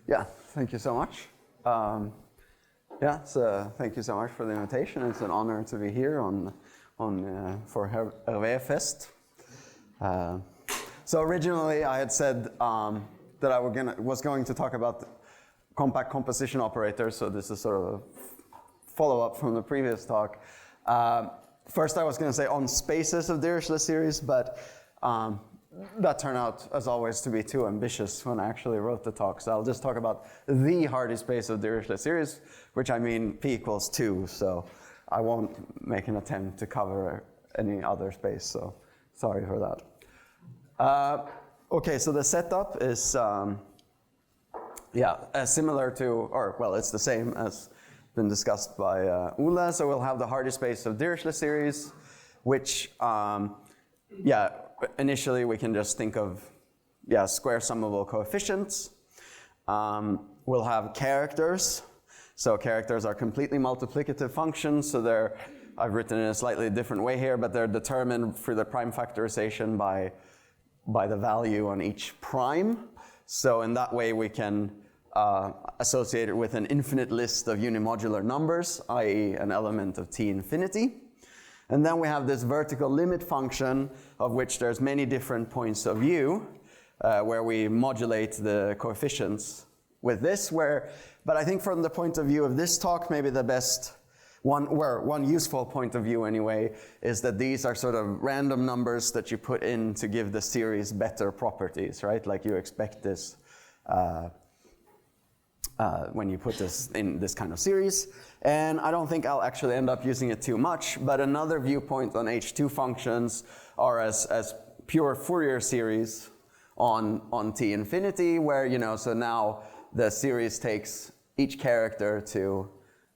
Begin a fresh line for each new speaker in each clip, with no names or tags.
Yeah, thank you so much. Thank you so much for the invitation. It's an honor to be here for Hervé Fest. So originally I had said that I was going to talk about compact composition operators, so this is sort of a follow-up from the previous talk. First I was going to say on spaces of Dirichlet series, but that turned out, as always, to be too ambitious when I actually wrote the talk. So I'll just talk about the Hardy space of Dirichlet series, which I mean p equals 2, so I won't make an attempt to cover any other space, so sorry for that. Okay, so the setup is similar to, or well, it's the same as been discussed by Ole. So we'll have the Hardy space of Dirichlet series, which initially we can just think of square summable coefficients. We'll have characters. So characters are completely multiplicative functions, so I've written in a slightly different way here, but they're determined through the prime factorization by the value on each prime. So in that way we can associate it with an infinite list of unimodular numbers, i.e. an element of T infinity. And then we have this vertical limit function of which there's many different points of view where we modulate the coefficients with this, but I think from the point of view of this talk, maybe the best one useful point of view anyway, is that these are sort of random numbers that you put in to give the series better properties, right? Like you expect this when you put this in this kind of series. And I don't think I'll actually end up using it too much, but another viewpoint on H2 functions are as pure Fourier series on T infinity, where, so now the series takes each character to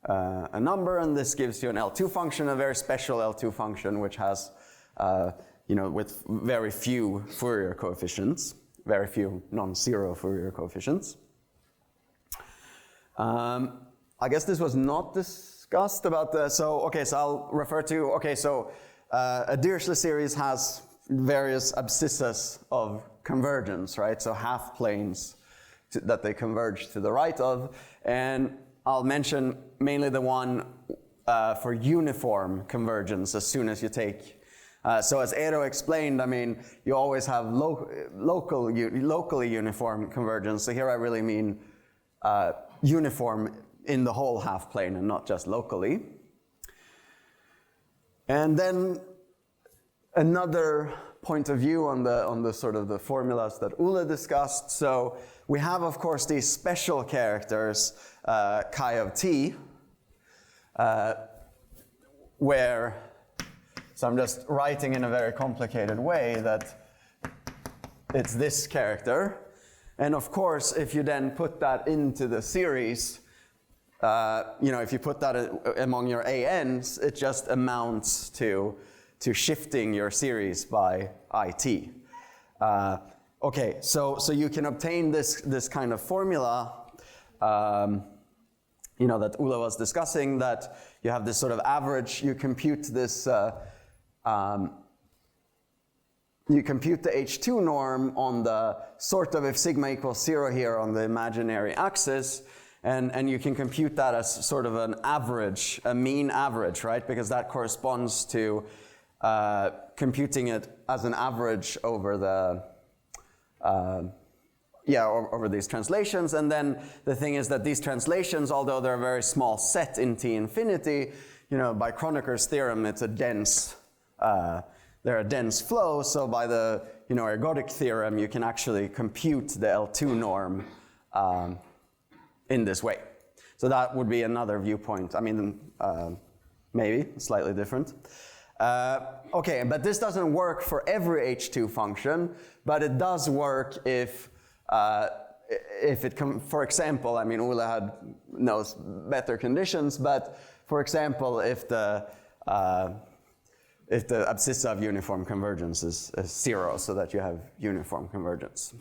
a number, and this gives you an L2 function, a very special L2 function, which has, with very few Fourier coefficients, very few non-zero Fourier coefficients. I guess this was not discussed about so I'll refer to, a Dirichlet series has various abscissas of convergence, right? So half planes that they converge to the right of, and I'll mention mainly the one for uniform convergence as soon as you take. So as Eero explained, I mean, you always have locally uniform convergence. So here I really mean uniform in the whole half plane and not just locally. And then another point of view on the sort of the formulas that Ole discussed. So we have, of course, these special characters, chi of t, so I'm just writing in a very complicated way that it's this character. And of course, if you then put that into the series, if you put that among your ANs, it just amounts to shifting your series by IT. So you can obtain this kind of formula, that Ole was discussing, that you have this sort of average, you compute this, you compute the H2 norm on the sort of if sigma equals 0 here on the imaginary axis, and you can compute that as sort of an average, a mean average, right? Because that corresponds to computing it as an average over the over these translations. And then the thing is that these translations, although they're a very small set in T infinity, by Kroneker's theorem, it's a dense they're a dense flow, so by the ergodic theorem, you can actually compute the L2 norm in this way. So that would be another viewpoint. I mean, maybe slightly different. But this doesn't work for every H2 function, but it does work if it for example, I mean, Ole knows better conditions, but for example, if the abscissa of uniform convergence is 0, so that you have uniform convergence.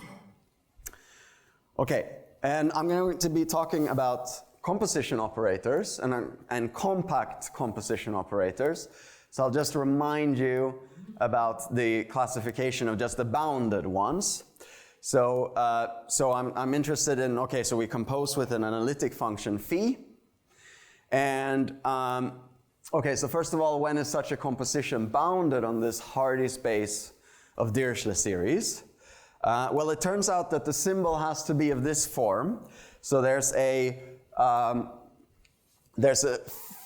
Okay, and I'm going to be talking about composition operators and compact composition operators. So I'll just remind you about the classification of just the bounded ones. So, I'm interested in, okay, so we compose with an analytic function phi. And, okay, so first of all, when is such a composition bounded on this Hardy space of Dirichlet series? Well, it turns out that the symbol has to be of this form. So there's a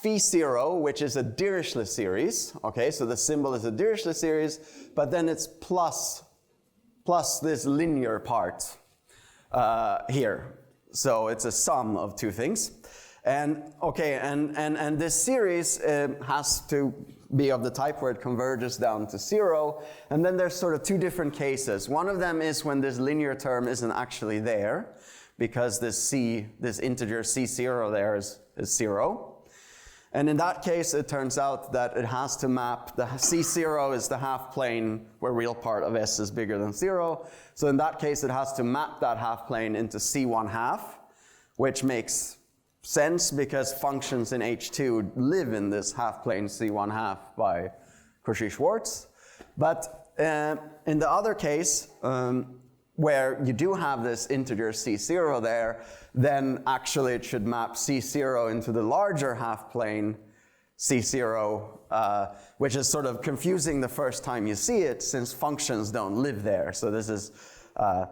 phi 0, which is a Dirichlet series. Okay, so the symbol is a Dirichlet series, but then it's plus this linear part here. So it's a sum of two things. And okay, and this series has to be of the type where it converges down to 0. And then there's sort of two different cases. One of them is when this linear term isn't actually there, because this integer c0 there is 0. And in that case, it turns out that it has to map, the c0 is the half plane where real part of s is bigger than 0. So in that case, it has to map that half plane into c1/2, which makes sense because functions in H2 live in this half plane c1/2 by Cauchy-Schwarz. But in the other case, where you do have this integer c0 there, then actually it should map c0 into the larger half plane c0, which is sort of confusing the first time you see it, since functions don't live there. So this is, and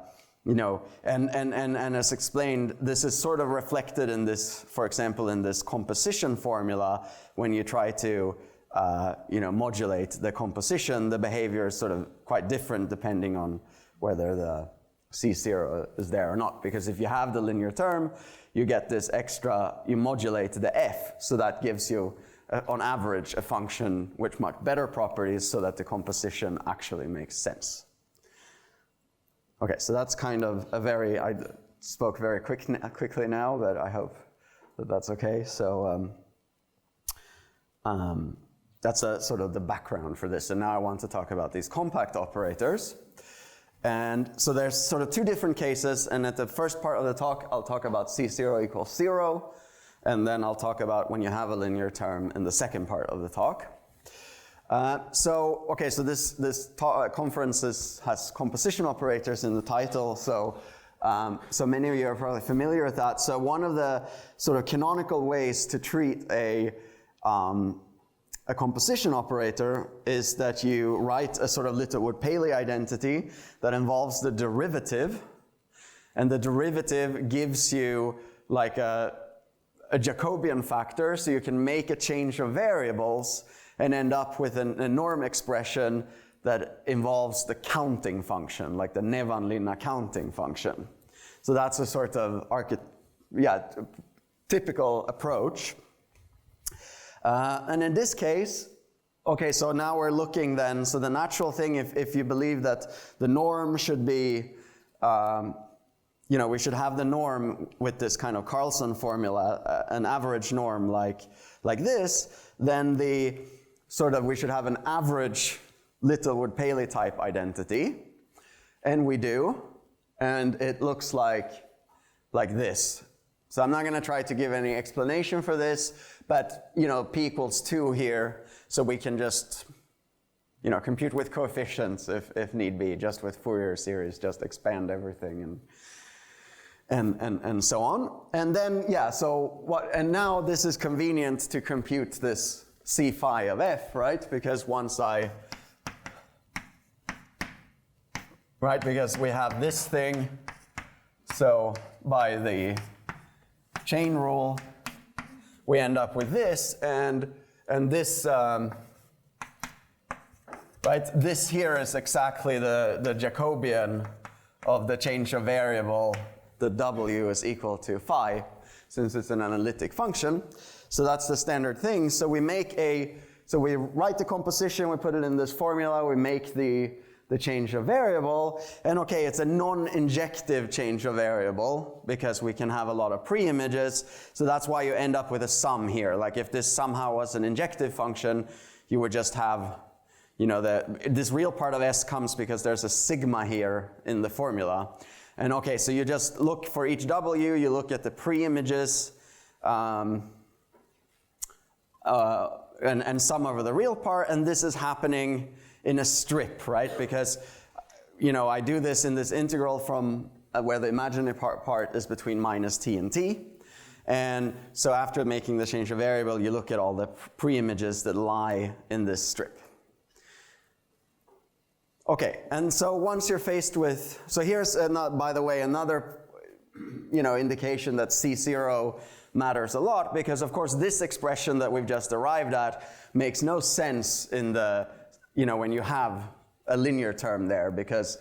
as explained, this is sort of reflected in this, for example, in this composition formula. When you try to, modulate the composition, the behavior is sort of quite different depending on whether the c0 is there or not. Because if you have the linear term, you get this extra, you modulate the f, so that gives you, on average, a function with much better properties so that the composition actually makes sense. Okay, so that's kind of I spoke very quickly now, but I hope that that's okay. So that's sort of the background for this. And now I want to talk about these compact operators. And so there's sort of two different cases, and at the first part of the talk, I'll talk about c0 equals 0, and then I'll talk about when you have a linear term in the second part of the talk. So this conference has composition operators in the title, so many of you are probably familiar with that. So one of the sort of canonical ways to treat a composition operator is that you write a sort of Littlewood-Paley identity that involves the derivative, and the derivative gives you like a Jacobian factor, so you can make a change of variables and end up with a norm expression that involves the counting function, like the Nevanlin counting function. So that's a sort of typical approach. And in this case, okay, so now we're looking then, so the natural thing, if you believe that the norm should be, we should have the norm with this kind of Carlson formula, an average norm like this, then we should have an average Littlewood-Paley type identity, and we do, and it looks like this. So I'm not going to try to give any explanation for this, but p equals 2 here, so we can just compute with coefficients if need be, just with Fourier series, just expand everything and so on. And then and now this is convenient to compute this c phi of f, right? Because because we have this thing, so by the chain rule, we end up with this, and this, this here is exactly the Jacobian of the change of variable. The w is equal to phi, since it's an analytic function. So that's the standard thing. So we write the composition, we put it in this formula, we make the change of variable, and okay, it's a non-injective change of variable because we can have a lot of pre-images, so that's why you end up with a sum here. Like if this somehow was an injective function, you would just have, this real part of s comes because there's a sigma here in the formula. And okay, so you just look for each w, you look at the pre-images, and sum over the real part, and this is happening in a strip, right? Because I do this in this integral from where the imaginary part is between minus t and t. And so after making the change of variable, you look at all the pre-images that lie in this strip. Okay, and so once you're faced with, so here's, by the way, another indication that C0 matters a lot, because of course this expression that we've just arrived at makes no sense in the, when you have a linear term there, because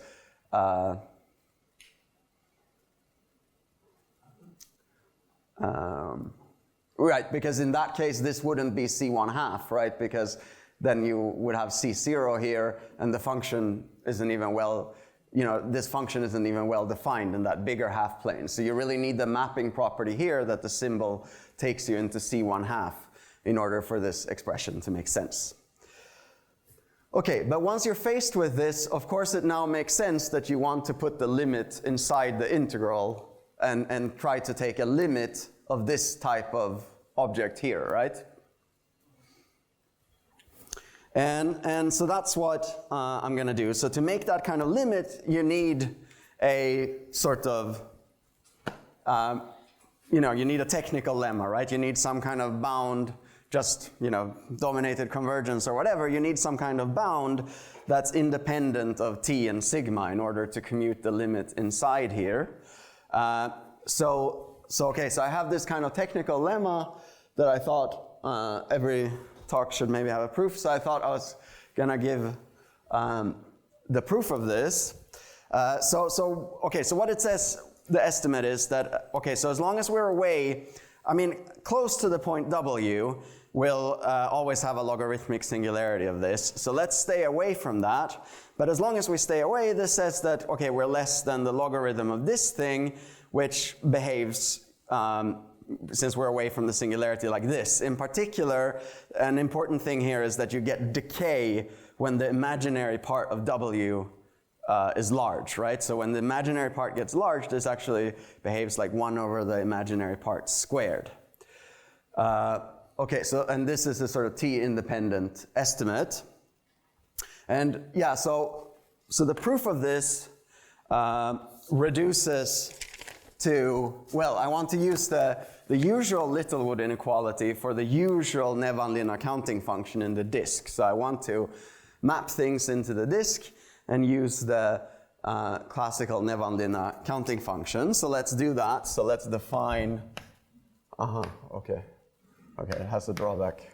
right, because in that case this wouldn't be C1/2, right? Because then you would have C0 here, and the function isn't even this function isn't even well defined in that bigger half plane. So you really need the mapping property here that the symbol takes you into C1/2 in order for this expression to make sense. Okay, but once you're faced with this, of course it now makes sense that you want to put the limit inside the integral and try to take a limit of this type of object here, right? And so that's what I'm going to do. So to make that kind of limit, you need a sort of, you need a technical lemma, right? You need some kind of bound, just, dominated convergence or whatever. You need some kind of bound that's independent of t and sigma in order to commute the limit inside here. So I have this kind of technical lemma that I thought every talk should maybe have a proof, so I thought I was gonna give the proof of this. So what it says, the estimate is that, so as long as we're away, close to the point W, we'll always have a logarithmic singularity of this. So let's stay away from that. But as long as we stay away, this says that, we're less than the logarithm of this thing, which behaves since we're away from the singularity like this. In particular, an important thing here is that you get decay when the imaginary part of W is large, right? So when the imaginary part gets large, this actually behaves like 1 over the imaginary part squared. And this is a sort of t-independent estimate. And yeah, so the proof of this reduces to, I want to use the usual Littlewood inequality for the usual Nevanlina counting function in the disk. So I want to map things into the disk and use the classical Nevanlina counting function. So let's do that. So let's define, okay, it has a drawback.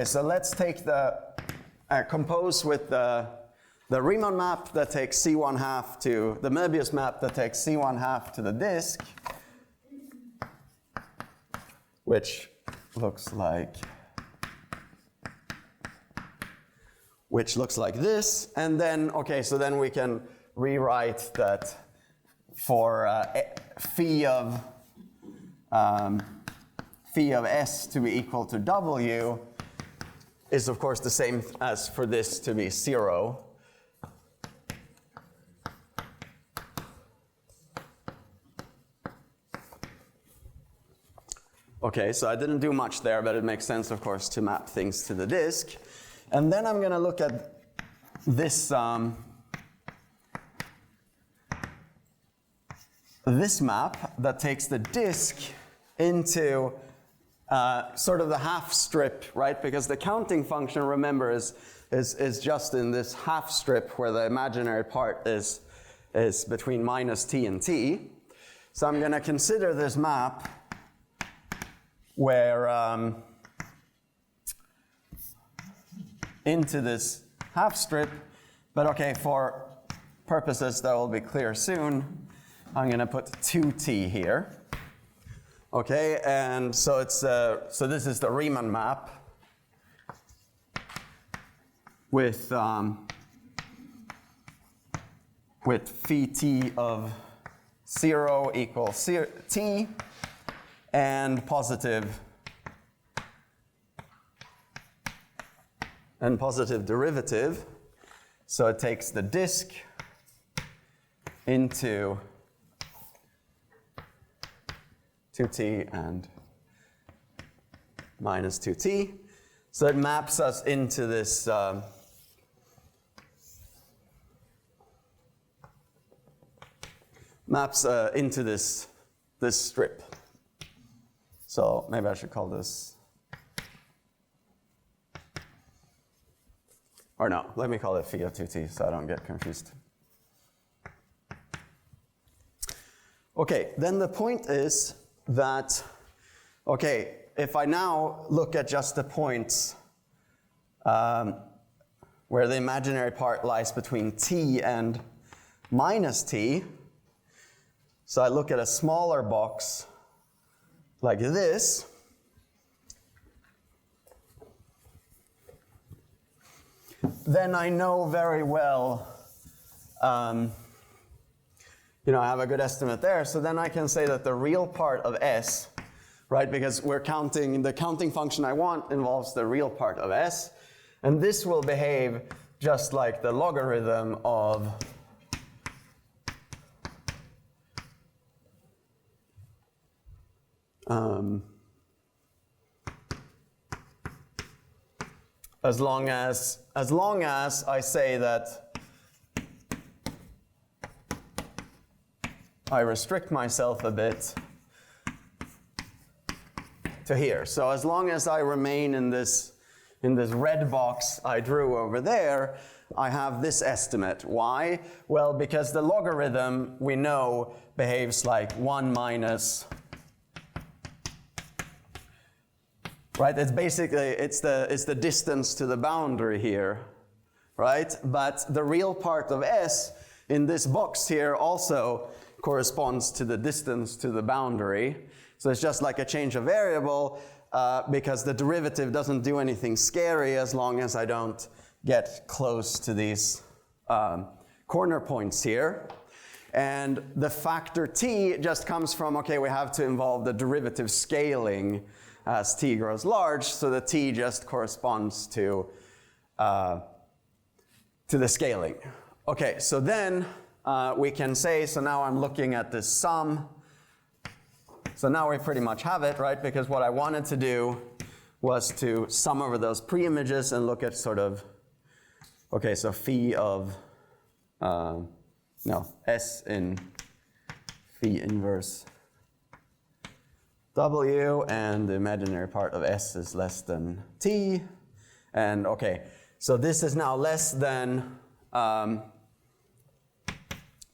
So let's take compose with the Riemann map that takes C1/2 to the Möbius map that takes C1/2 to the disk, which looks like this. And then, so then we can rewrite that for phi of S to be equal to W is of course the same as for this to be 0. So I didn't do much there, but it makes sense, of course, to map things to the disk. And then I'm going to look at this this map that takes the disk into sort of the half strip, right? Because the counting function, remember, is just in this half strip where the imaginary part is between minus t and t. So I'm going to consider this map where into this half strip, but for purposes that will be clear soon, I'm going to put 2t here. And so it's so this is the Riemann map with phi t of 0 equals t and positive derivative. So it takes the disk into 2t and minus 2t. So it maps us into this into this strip. So maybe I should call this, or no, let me call it phi of 2t so I don't get confused. Okay, then the point is that, okay, if I now look at just the points where the imaginary part lies between t and minus t, so I look at a smaller box like this, then I know very well, I have a good estimate there, so then I can say that the real part of S, right, because we're counting, the counting function I want involves the real part of S, and this will behave just like the logarithm of as long as I say that I restrict myself a bit to here. So as long as I remain in this red box I drew over there, I have this estimate. Why? Well, because the logarithm we know behaves like 1 minus, right? It's basically, it's the distance to the boundary here, right? But the real part of S in this box here also corresponds to the distance to the boundary. So it's just like a change of variable because the derivative doesn't do anything scary as long as I don't get close to these corner points here. And the factor t just comes from, okay, we have to involve the derivative scaling as t grows large, so the t just corresponds to the scaling. Okay, so then we can say, so now I'm looking at this sum. So now we pretty much have it, right? Because what I wanted to do was to sum over those pre-images and look at sort of, okay, so phi of, S in phi inverse W, and the imaginary part of S is less than t. And okay, so this is now less than 1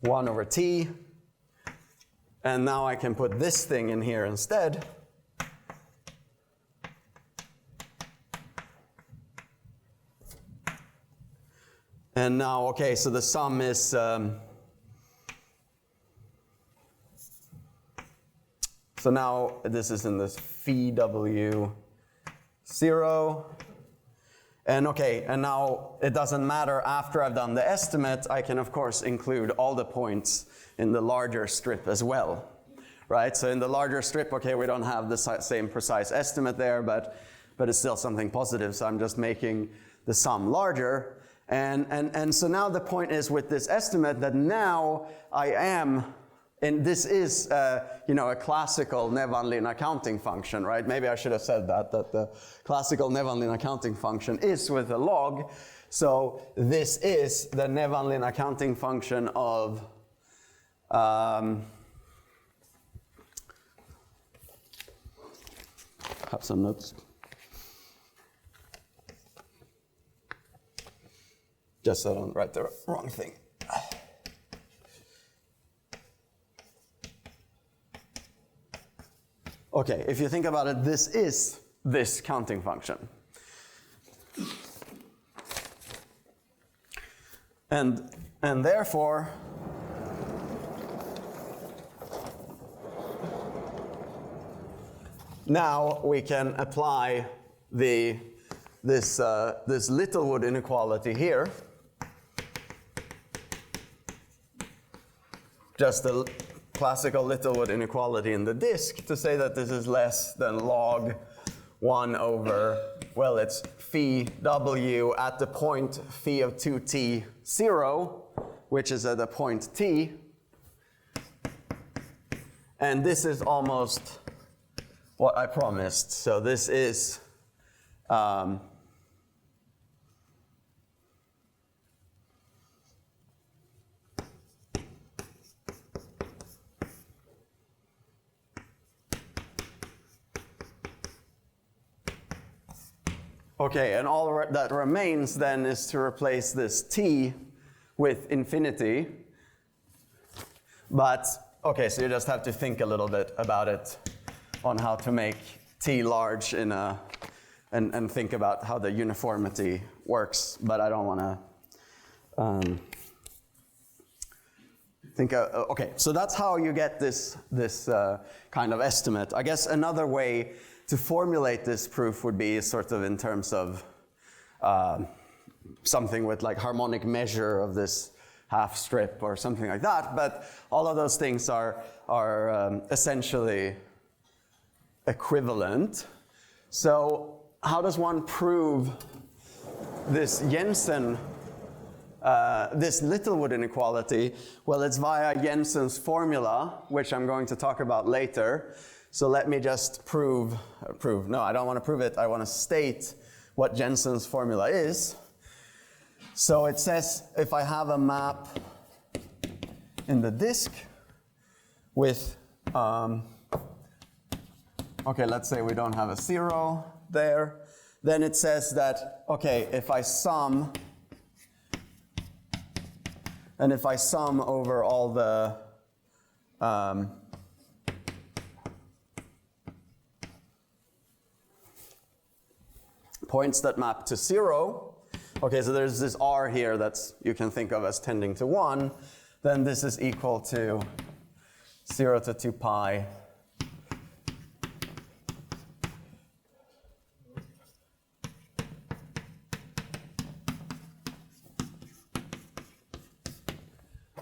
over t. And now I can put this thing in here instead. And now, okay, so the sum is, so now this is in this phi W 0. And okay, and now it doesn't matter, after I've done the estimate, I can of course include all the points in the larger strip as well, right? So in the larger strip, okay, we don't have the same precise estimate there, but it's still something positive, so I'm just making the sum larger. And so now the point is with this estimate that now I am, and this is a classical Nevanlin accounting function, right? Maybe I should have said that the classical Nevanlin accounting function is with a log. So this is the Nevanlin accounting function of have some notes. Just so I don't write the wrong thing. Okay, if you think about it, this is this counting function. And therefore, now we can apply this Littlewood inequality here. Just the classical Littlewood inequality in the disk to say that this is less than log 1 over, well, it's phi W at the point phi of 2t 0, which is at the point t. And this is almost what I promised. So this is Um, Okay, and all that remains then is to replace this t with infinity. But, okay, so you just have to think a little bit about it on how to make t large in a, and think about how the uniformity works. But I don't want to think, okay, so that's how you get this kind of estimate. I guess another way to formulate this proof would be sort of in terms of something with like harmonic measure of this half strip or something like that. But all of those things are essentially equivalent. So how does one prove this Jensen, this Littlewood inequality? Well, it's via Jensen's formula, which I'm going to talk about later. So let me just no, I don't want to prove it. I want to state what Jensen's formula is. So it says if I have a map in the disk with, okay, let's say we don't have a 0 there, then it says that, okay, if I sum, and if I sum over all the points that map to 0, okay, so there's this r here that's you can think of as tending to 1, then this is equal to 0 to 2 pi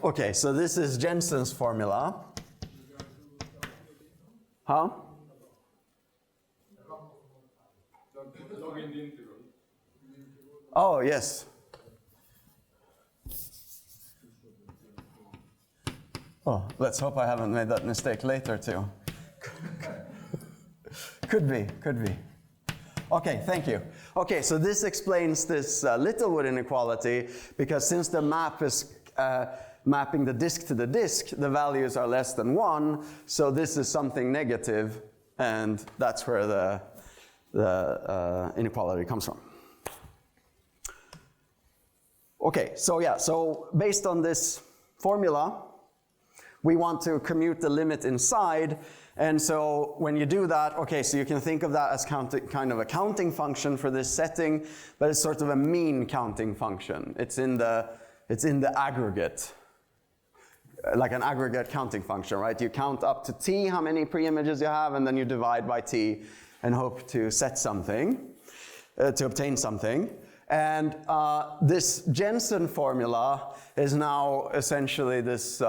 okay, so this is Jensen's formula. Huh? Oh, yes. Oh, let's hope I haven't made that mistake later too. Could be. Okay, thank you. Okay, so this explains this Littlewood inequality, because since the map is mapping the disk to the disk, the values are less than 1, so this is something negative, and that's where the inequality comes from. Okay, so yeah, so based on this formula, we want to commute the limit inside, and so when you do that, okay, so you can think of that as kind of a counting function for this setting, but it's sort of a mean counting function. It's in the aggregate, like an aggregate counting function, right? You count up to t, how many pre-images you have, and then you divide by t and hope to set something, to obtain something. And this Jensen formula is now essentially this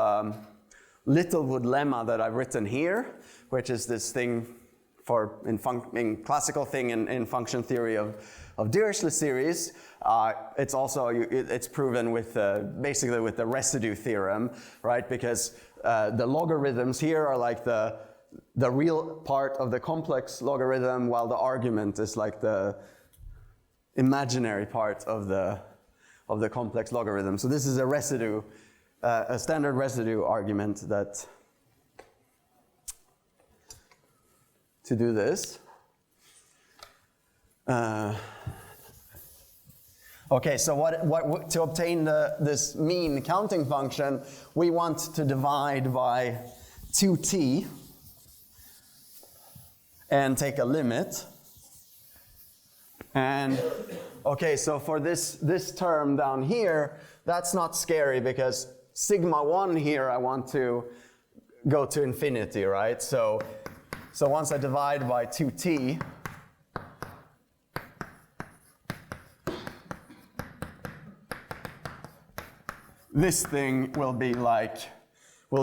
Littlewood lemma that I've written here, which is this thing for in classical thing in function theory of Dirichlet series. It's also it's proven with basically with the residue theorem, right? Because the logarithms here are like the real part of the complex logarithm, while the argument is like the imaginary part of the complex logarithm. So this is a residue, a standard residue argument that to do this. Okay, so what to obtain this mean counting function, we want to divide by 2t and take a limit. And okay, so for this term down here, that's not scary because sigma 1 here I want to go to infinity, right? So once I divide by 2t, this thing will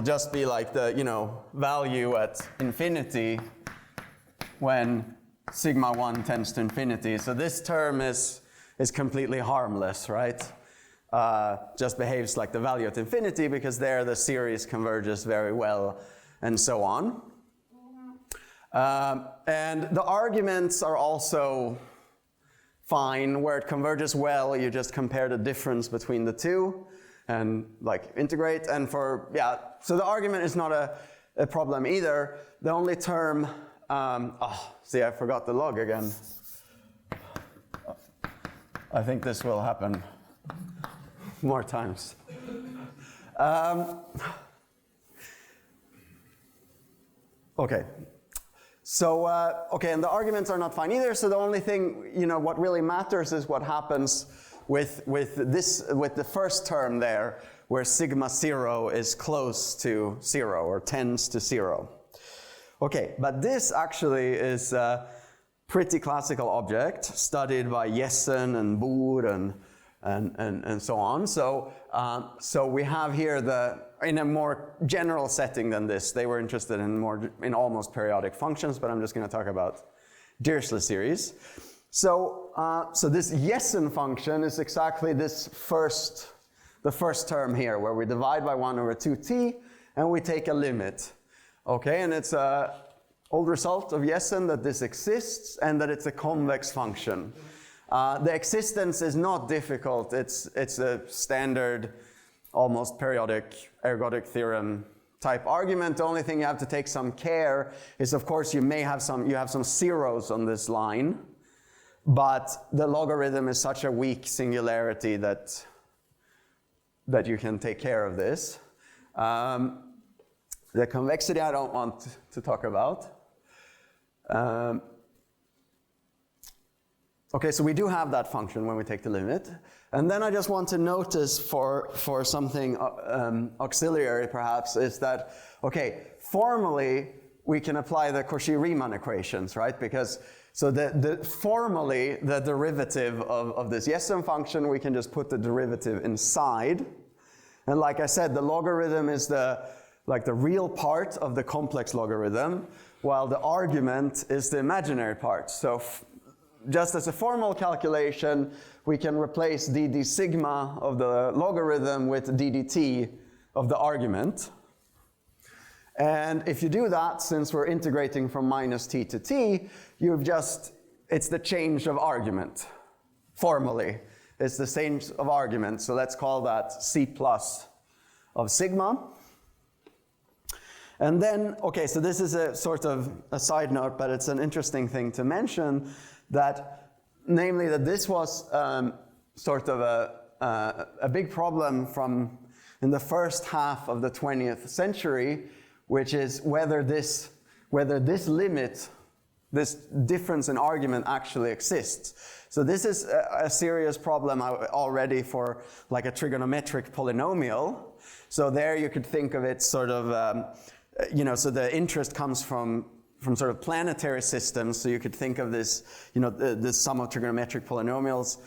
just be like the, value at infinity when sigma 1 tends to infinity. So this term is completely harmless, right? Just behaves like the value at infinity because there the series converges very well and so on. And the arguments are also fine. Where it converges well, you just compare the difference between the two and like integrate. And for, yeah, so the argument is not a problem either. The only term, see, I forgot the log again. I think this will happen more times. Okay. So, and the arguments are not fine either, so the only thing, what really matters is what happens with the first term there, where sigma 0 is close to 0 or tends to 0. Okay, but this actually is a pretty classical object studied by Jessen and Bohr and so on. So we have here in a more general setting than this, they were interested in almost periodic functions, but I'm just going to talk about Dirichlet series. So this Jessen function is exactly the first term here, where we divide by 1 over 2t, and we take a limit. Okay, and it's an old result of Jessen that this exists and that it's a convex function. The existence is not difficult. It's a standard, almost periodic ergodic theorem type argument. The only thing you have to take some care is, of course, you have some zeros on this line, but the logarithm is such a weak singularity that you can take care of this. The convexity I don't want to talk about. Okay, so we do have that function when we take the limit. And then I just want to notice for something auxiliary perhaps, is that, okay, formally we can apply the Cauchy-Riemann equations, right? Because, so formally the derivative of this Jessen function, we can just put the derivative inside. And like I said, the logarithm is the real part of the complex logarithm, while the argument is the imaginary part. So just as a formal calculation, we can replace dd sigma of the logarithm with ddt of the argument. And if you do that, since we're integrating from minus t to t, it's the change of argument, formally. It's the change of argument, so let's call that c plus of sigma. And then, okay, so this is a sort of a side note, but it's an interesting thing to mention, namely that this was sort of a big problem in the first half of the 20th century, which is whether this limit, this difference in argument actually exists. So this is a serious problem already for like a trigonometric polynomial. So there you could think of it sort of, so the interest comes from sort of planetary systems. So you could think of this, the sum of trigonometric polynomials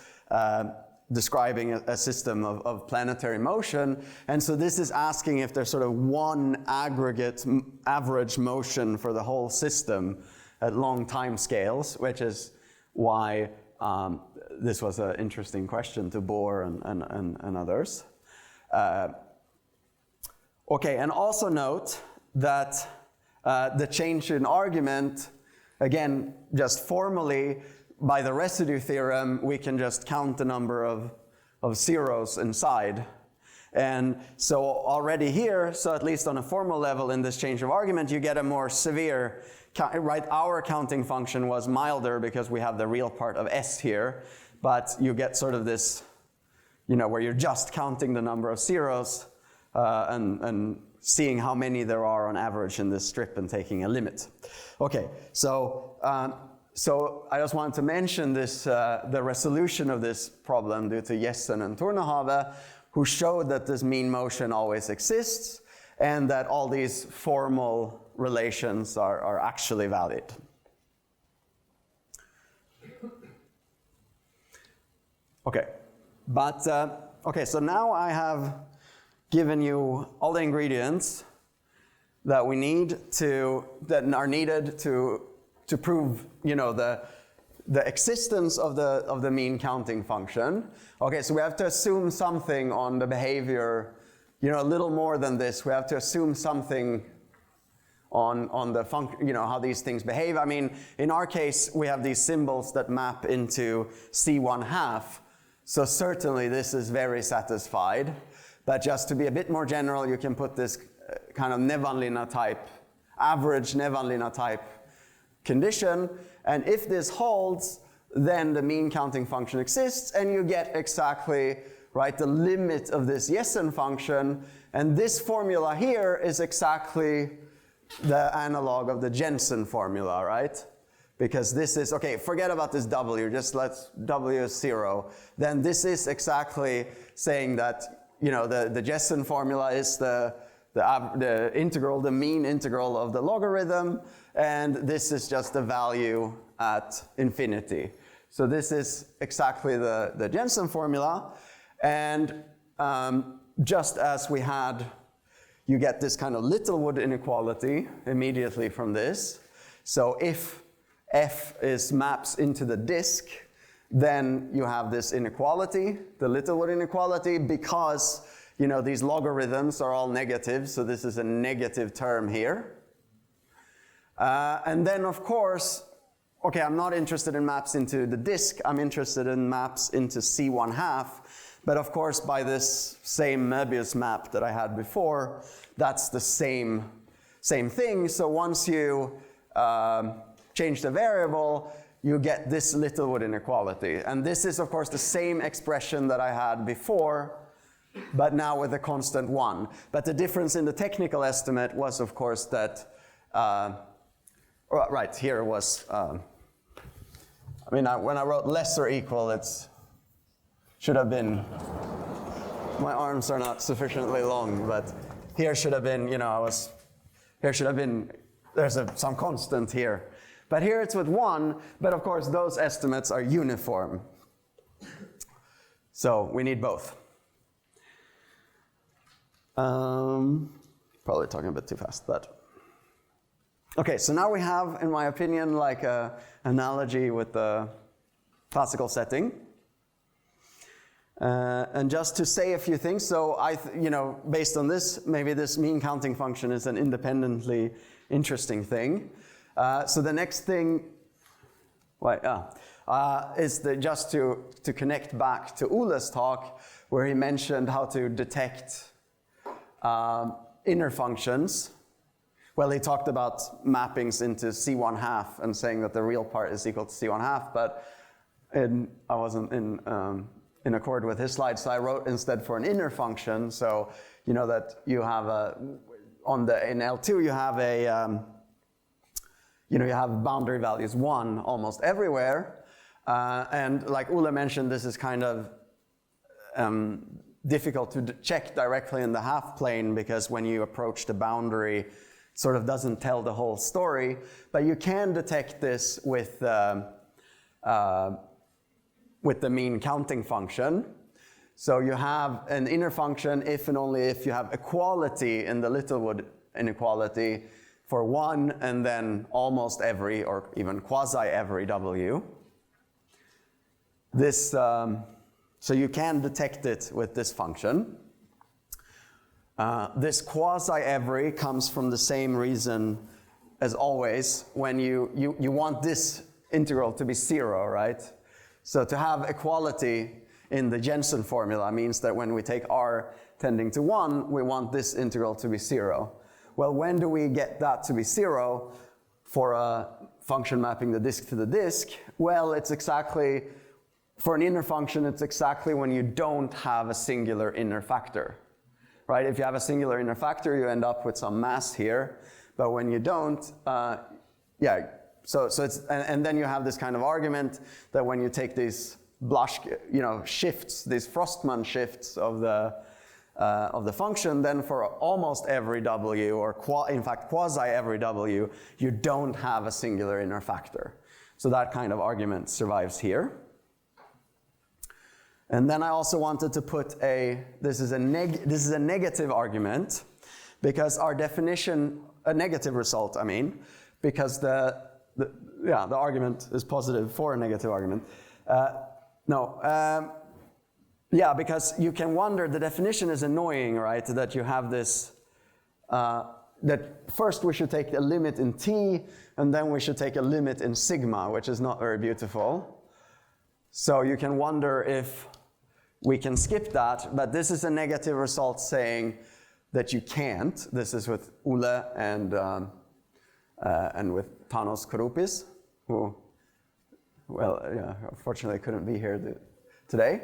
describing a system of planetary motion. And so this is asking if there's sort of one aggregate average motion for the whole system at long time scales, which is why this was an interesting question to Bohr and others. Okay, and also note that the change in argument, again, just formally, by the residue theorem, we can just count the number of zeros inside. And so already here, so at least on a formal level in this change of argument, you get a more severe, right? Our counting function was milder because we have the real part of s here, but you get sort of this, where you're just counting the number of zeros and seeing how many there are on average in this strip and taking a limit. Okay, so I just wanted to mention this, the resolution of this problem due to Jessen and Turnehave, who showed that this mean motion always exists and that all these formal relations are actually valid. Okay, but, okay, so now I have given you all the ingredients that we need that are needed to prove, the existence of the mean counting function. Okay, so we have to assume something on the behavior, a little more than this. We have to assume something on the function, how these things behave. I mean, in our case, we have these symbols that map into C1/2. So certainly this is very satisfied. But just to be a bit more general, you can put this kind of Nevanlinna type, average Nevanlinna type condition. And if this holds, then the mean counting function exists, and you get exactly, right, the limit of this Jessen function. And this formula here is exactly the analog of the Jensen formula, right? Because this is, okay, forget about this W, just let's W is 0. Then this is exactly saying that, the Jessen formula is the integral, the mean integral of the logarithm, and this is just the value at infinity. So this is exactly the Jensen formula, and just as we had, you get this kind of Littlewood inequality immediately from this. So if F is maps into the disk, then you have this inequality, the Littlewood inequality, because these logarithms are all negative, so this is a negative term here. And then of course, okay, I'm not interested in maps into the disk, I'm interested in maps into C1/2, but of course by this same Möbius map that I had before, that's the same thing. So once you change the variable, you get this Littlewood inequality. And this is of course the same expression that I had before, but now with a constant 1. But the difference in the technical estimate was of course that, right, here was, when I wrote less or equal, it should have been, my arms are not sufficiently long, but here should have been, here should have been, there's some constant here. But here it's with 1, but of course those estimates are uniform. So we need both. Probably talking a bit too fast, but. Okay, so now we have, in my opinion, like an analogy with the classical setting. And just to say a few things, so based on this, maybe this mean counting function is an independently interesting thing. So the next thing, is just to connect back to Ole's talk, where he mentioned how to detect inner functions. Well, he talked about mappings into C1/2 and saying that the real part is equal to C1/2, but I wasn't in accord with his slide, so I wrote instead for an inner function. So that you have in L2 you have you have boundary values 1 almost everywhere, and like Ole mentioned, this is kind of difficult to check directly in the half plane, because when you approach the boundary, it sort of doesn't tell the whole story. But you can detect this with the mean counting function. So you have an inner function if and only if you have equality in the Littlewood inequality for 1 and then almost every or even quasi every W. This, so you can detect it with this function. This quasi-every comes from the same reason as always when you want this integral to be 0, right? So to have equality in the Jensen formula means that when we take r tending to 1, we want this integral to be 0. Well, when do we get that to be 0 for a function mapping the disk to the disk? Well, it's exactly, for an inner function, it's exactly when you don't have a singular inner factor. Right? If you have a singular inner factor, you end up with some mass here. But when you don't, so it's, and then you have this kind of argument that when you take these Blasch, shifts, these Frostman shifts of the function, then for almost every W, or in fact quasi every W, you don't have a singular inner factor. So that kind of argument survives here. And then I also wanted to put this is a negative argument, because our definition, a negative result, I mean, because the argument is positive for a negative argument. Because you can wonder, the definition is annoying, right? That you have this that first we should take a limit in t, and then we should take a limit in sigma, which is not very beautiful. So you can wonder if we can skip that, but this is a negative result saying that you can't. This is with Ule and with Thanos Korupis, who, well, yeah, unfortunately couldn't be here today.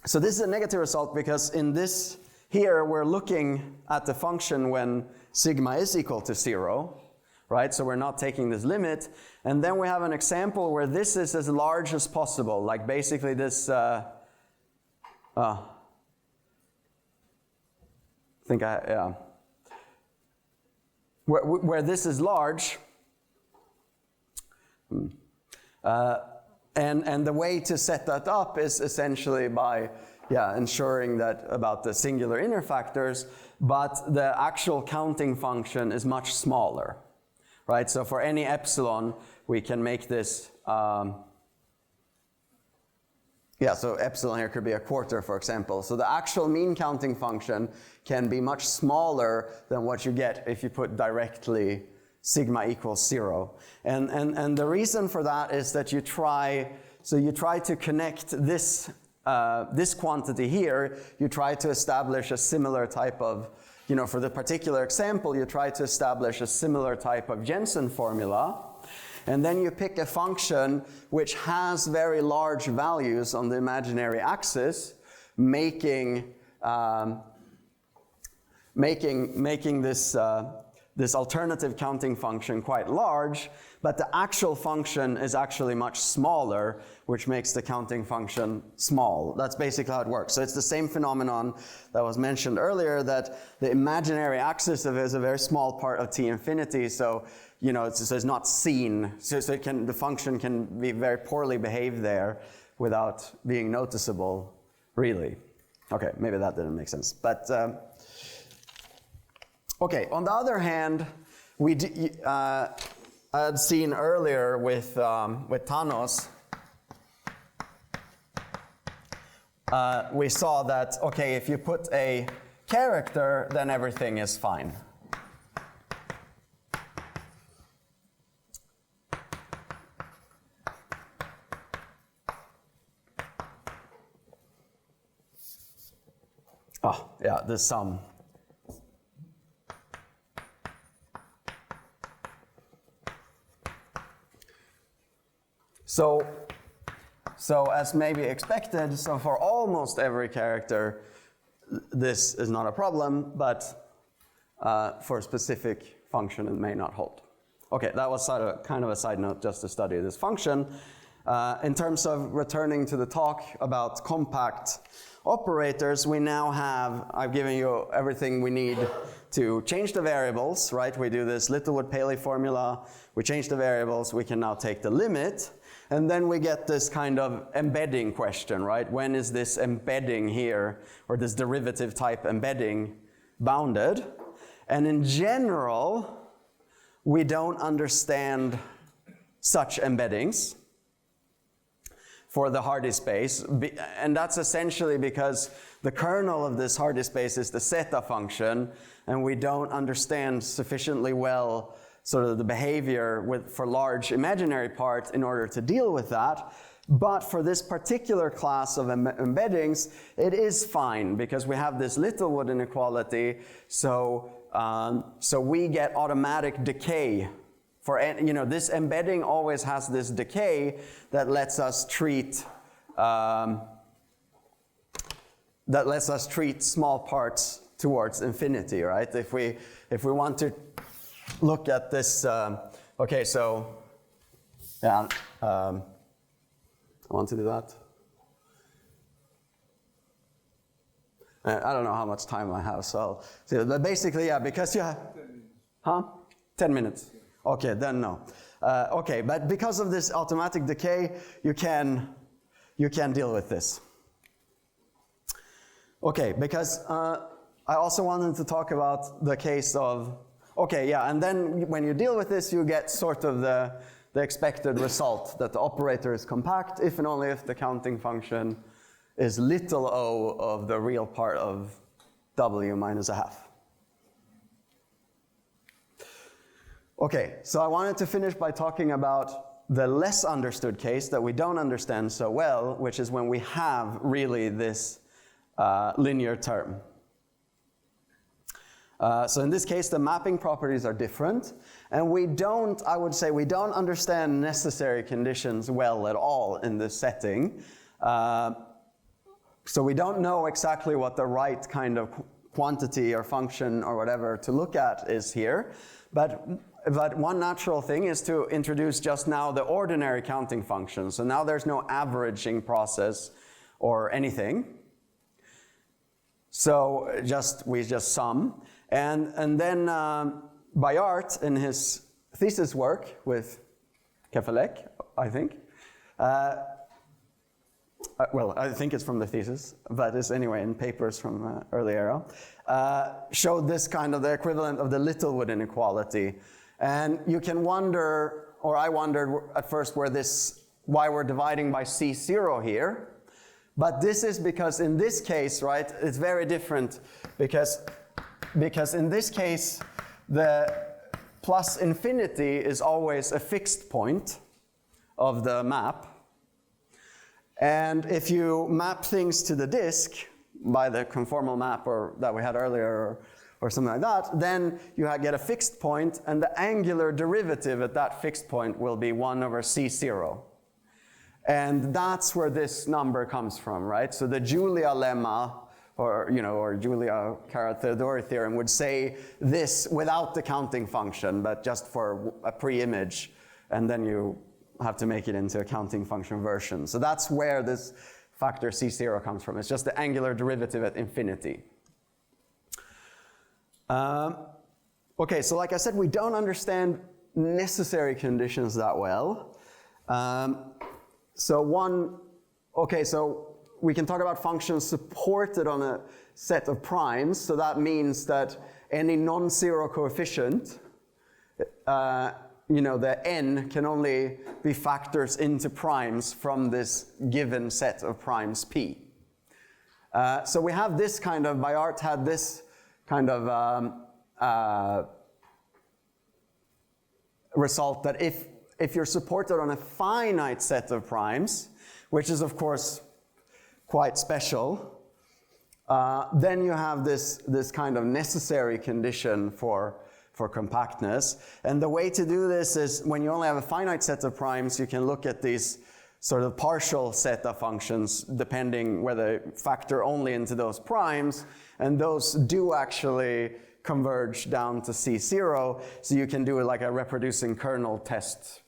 So this is a negative result because in this here we're looking at the function when sigma is equal to 0, right? So we're not taking this limit. And then we have an example where this is as large as possible, like basically this, where this is large. And the way to set that up is essentially by ensuring that about the singular inner factors, but the actual counting function is much smaller, right? So for any epsilon, we can make this, so epsilon here could be a quarter, for example. So the actual mean counting function can be much smaller than what you get if you put directly sigma equals 0. And the reason for that is that you try to connect this this quantity here, you try to establish a similar type of, for the particular example, you try to establish a similar type of Jensen formula, and then you pick a function which has very large values on the imaginary axis, making this alternative counting function quite large, but the actual function is actually much smaller, which makes the counting function small. That's basically how it works. So it's the same phenomenon that was mentioned earlier, that the imaginary axis of it is a very small part of T infinity, so it's not seen. So the function can be very poorly behaved there without being noticeable, really. Okay, maybe that didn't make sense, but. Okay, on the other hand, I had seen earlier with Thanos, we saw that, okay, if you put a character, then everything is fine. Oh, yeah, there's some. So as maybe expected, so for almost every character, this is not a problem, but for a specific function, it may not hold. Okay, that was kind of a side note just to study this function. In terms of returning to the talk about compact operators, we now have, I've given you everything we need to change the variables, right? We do this Littlewood-Paley formula, we change the variables, we can now take the limit, and then we get this kind of embedding question, right? When is this embedding here, or this derivative type embedding bounded? And in general, we don't understand such embeddings for the Hardy space, and that's essentially because the kernel of this Hardy space is the zeta function, and we don't understand sufficiently well sort of the behavior for large imaginary parts in order to deal with that. But for this particular class of embeddings, it is fine because we have this Littlewood inequality, so we get automatic decay. This embedding always has this decay that lets us treat small parts towards infinity, right? If we want to look at this, okay, so yeah, I want to do that. I don't know how much time I have, so I'll see. But basically, yeah, because you have, 10 minutes. Okay, then no. Okay, but because of this automatic decay, you can deal with this. Okay, because I also wanted to talk about the case of, okay, yeah, and then when you deal with this, you get sort of the expected result, that the operator is compact if and only if the counting function is little o of the real part of w minus a half. Okay, so I wanted to finish by talking about the less understood case that we don't understand so well, which is when we have really this linear term. So in this case, the mapping properties are different, and I would say we don't understand necessary conditions well at all in this setting. So we don't know exactly what the right kind of quantity or function or whatever to look at is here, but one natural thing is to introduce just now the ordinary counting function. So now there's no averaging process or anything. So we just sum. And then Bayart, in his thesis work with Kefelec, I think, well, I think it's from the thesis, but it's anyway in papers from early era, showed this kind of the equivalent of the Littlewood inequality. And you can wonder, or I wondered at first why we're dividing by C0 here. But this is because in this case, right, it's very different because in this case, the plus infinity is always a fixed point of the map. And if you map things to the disk by the conformal map that we had earlier or something like that, then you get a fixed point, and the angular derivative at that fixed point will be 1 over C0. And that's where this number comes from, right? So the Julia lemma, or Julia-Carat-Theodori theorem would say this without the counting function, but just for a pre-image, and then you have to make it into a counting function version. So that's where this factor C0 comes from. It's just the angular derivative at infinity. Okay, so like I said, we don't understand necessary conditions that well. So we can talk about functions supported on a set of primes. So that means that any non-zero coefficient, the n can only be factors into primes from this given set of primes P. So we have this kind of, Bayart had this kind of result that if you're supported on a finite set of primes, which is of course quite special, then you have this kind of necessary condition for compactness. And the way to do this is when you only have a finite set of primes, you can look at these sort of partial set of functions depending whether factor only into those primes, and those do actually converge down to C0, so you can do like a reproducing kernel test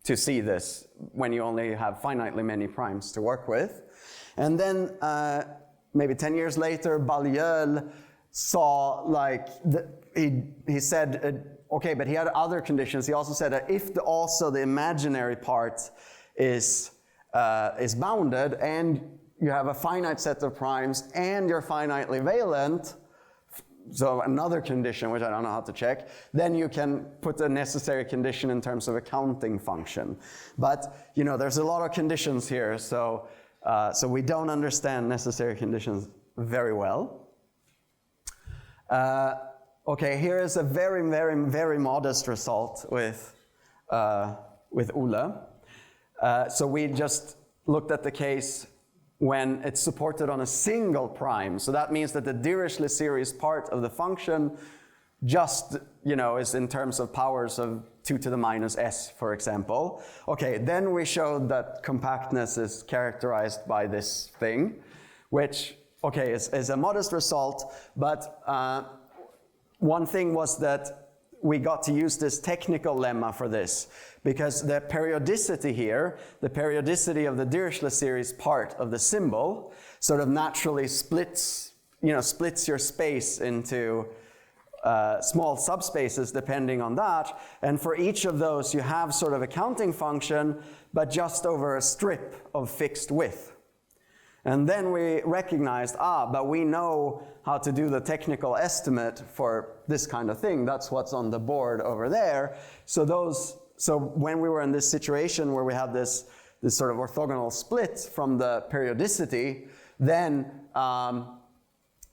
to see this when you only have finitely many primes to work with. And then maybe 10 years later, Balliol saw he said, okay, but he had other conditions. He also said that if also the imaginary part is bounded and you have a finite set of primes and you're finitely valent, so another condition, which I don't know how to check, then you can put a necessary condition in terms of a counting function. But, there's a lot of conditions here, so we don't understand necessary conditions very well. Okay, here is a very, very, very modest result with Ole. So we just looked at the case when it's supported on a single prime. So that means that the Dirichlet series part of the function just, is in terms of powers of 2 to the minus s, for example. Okay, then we showed that compactness is characterized by this thing, which, okay, is a modest result, but one thing was that we got to use this technical lemma for this, because the periodicity here, the periodicity of the Dirichlet series part of the symbol, sort of naturally splits your space into small subspaces depending on that. And for each of those, you have sort of a counting function, but just over a strip of fixed width. And then we recognized, but we know how to do the technical estimate for this kind of thing. That's what's on the board over there. So when we were in this situation where we had this sort of orthogonal split from the periodicity, then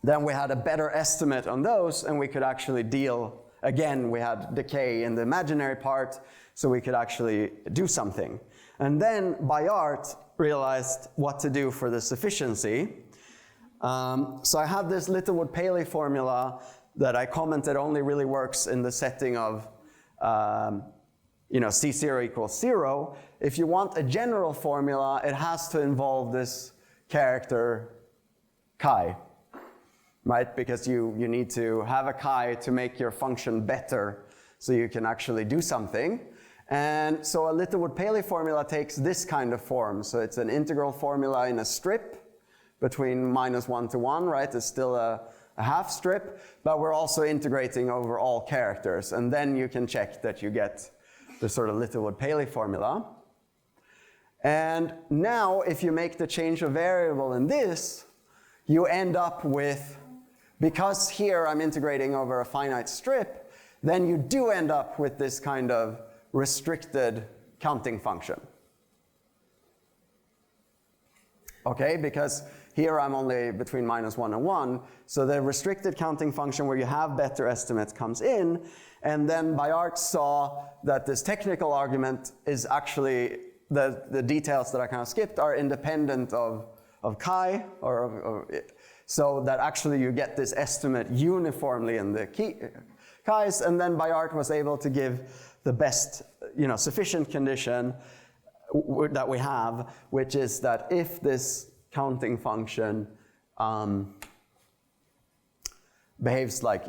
we had a better estimate on those, and we could actually deal again, we had decay in the imaginary part, so we could actually do something. And then Bayart realized what to do for the sufficiency. So I have this Littlewood-Paley formula that I commented only really works in the setting of C0 equals 0. If you want a general formula, it has to involve this character chi, right? Because you need to have a chi to make your function better so you can actually do something. And so a Littlewood-Paley formula takes this kind of form. So it's an integral formula in a strip between -1 to 1, right? It's still a half strip, but we're also integrating over all characters. And then you can check that you get the sort of Littlewood-Paley formula. And now, if you make the change of variable in this, you end up with, because here I'm integrating over a finite strip, then you do end up with this kind of restricted counting function. Okay, because here I'm only between -1 and 1, so the restricted counting function where you have better estimates comes in, and then Bayart saw that this technical argument is actually, the details that I kind of skipped are independent of chi, so that actually you get this estimate uniformly in the chi's, and then Bayart was able to give the best, sufficient condition that we have, which is that if this counting function behaves like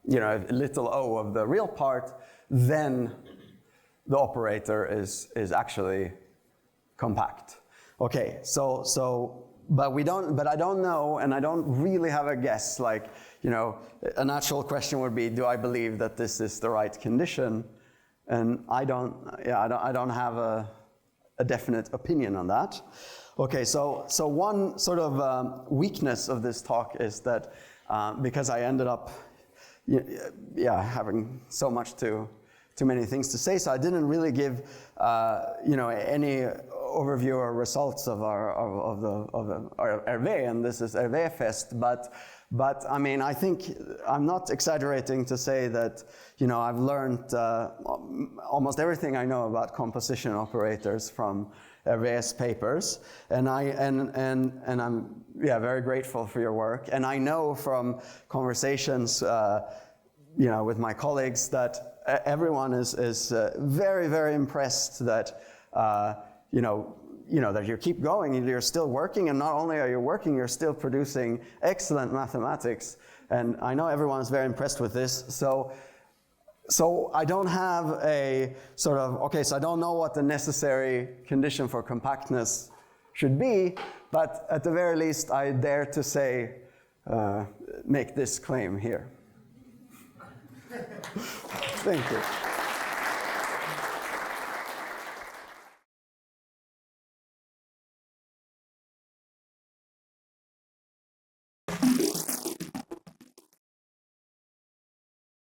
little o of the real part, then the operator is actually compact. Okay, but I don't know, and I don't really have a guess. Like, a natural question would be, do I believe that this is the right condition? And I don't have a definite opinion on that. Okay, so one sort of weakness of this talk is that because I ended up having so much too many things to say, so I didn't really give any overview or results of our RV, and this is RV Fest, but I mean, I think I'm not exaggerating to say that I've learned almost everything I know about composition operators from RV's papers, and I'm very grateful for your work, and I know from conversations with my colleagues that everyone is very, very impressed that that you keep going and you're still working, and not only are you working, you're still producing excellent mathematics. And I know everyone is very impressed with this. So I don't have a sort of, so I don't know what the necessary condition for compactness should be, but at the very least, I dare to say, make this claim here. Thank you.